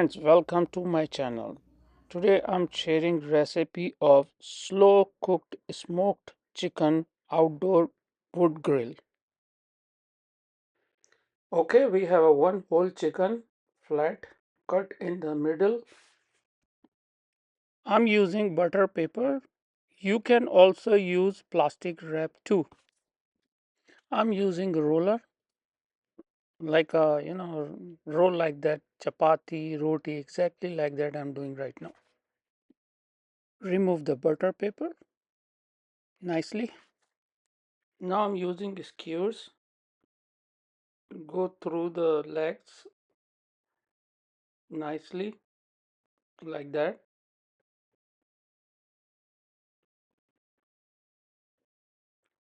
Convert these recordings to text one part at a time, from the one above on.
friends, welcome to my channel. Today I'm sharing recipe of slow cooked smoked chicken outdoor wood grill. Okay, we have a one whole chicken flat cut in the middle. I'm using butter paper. You can also use plastic wrap too. I'm using a roller like a roll like that chapati roti exactly like that I'm doing right now. Remove the butter paper nicely. Now I'm using skewers. Go through the legs nicely like that.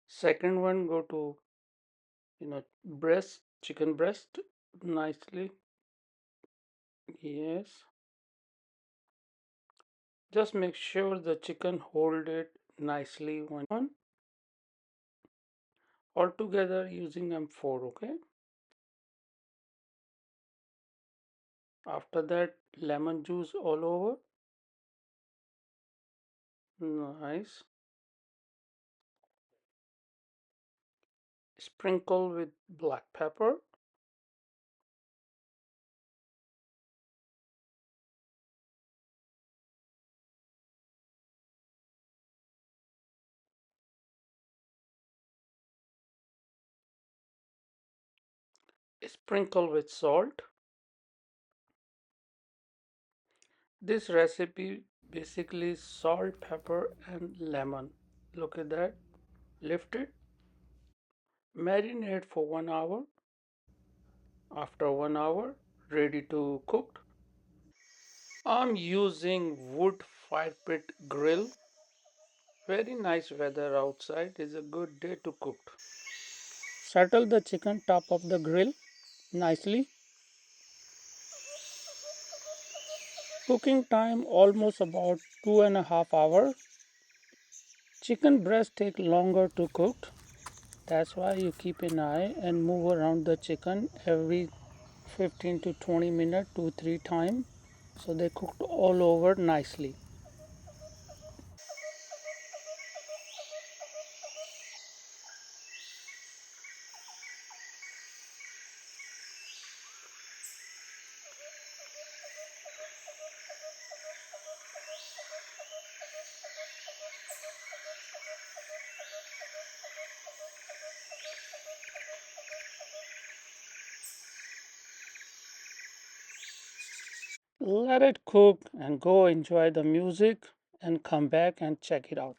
Second one, go to breast, chicken breast nicely. Yes. Just make sure the chicken hold it nicely one all together using M4. Okay. After that, lemon juice all over. Nice. Sprinkle with black pepper. Sprinkle with salt. This recipe basically salt, pepper, and lemon. Look at that. Lift it. Marinate for 1 hour. After 1 hour, ready to cook. I'm using wood fire pit grill. Very nice weather outside is a good day to cook. Settle the chicken top of the grill nicely. Cooking time almost about 2.5 hours. Chicken breast take longer to cook. That's why you keep an eye and move around the chicken every 15 to 20 minutes, 2-3 times, so they cooked all over nicely. Let it cook and go enjoy the music and come back and check it out.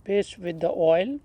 Paste with the oil.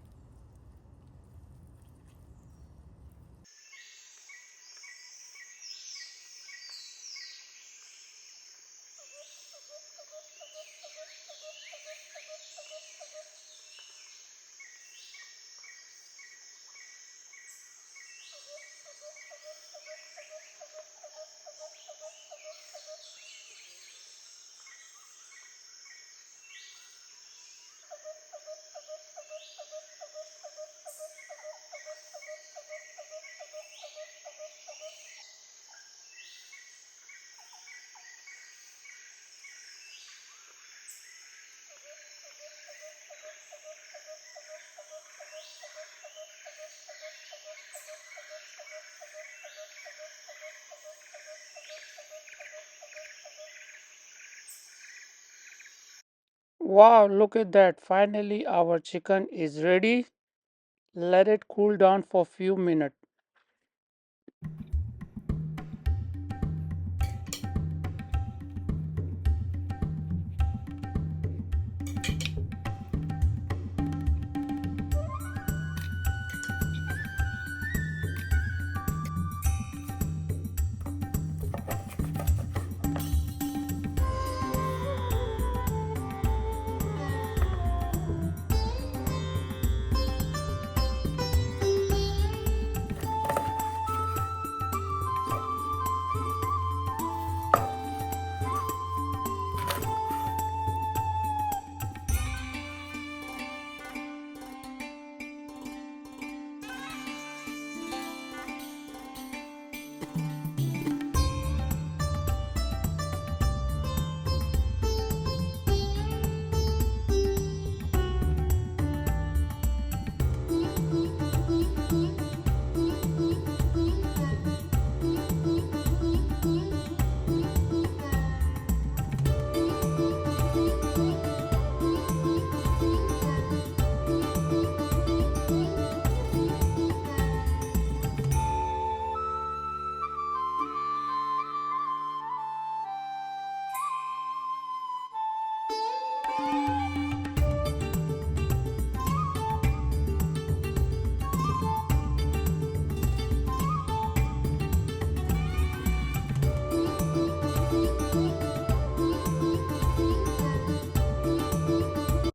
Wow, look at that. Finally, our chicken is ready. Let it cool down for a few minutes.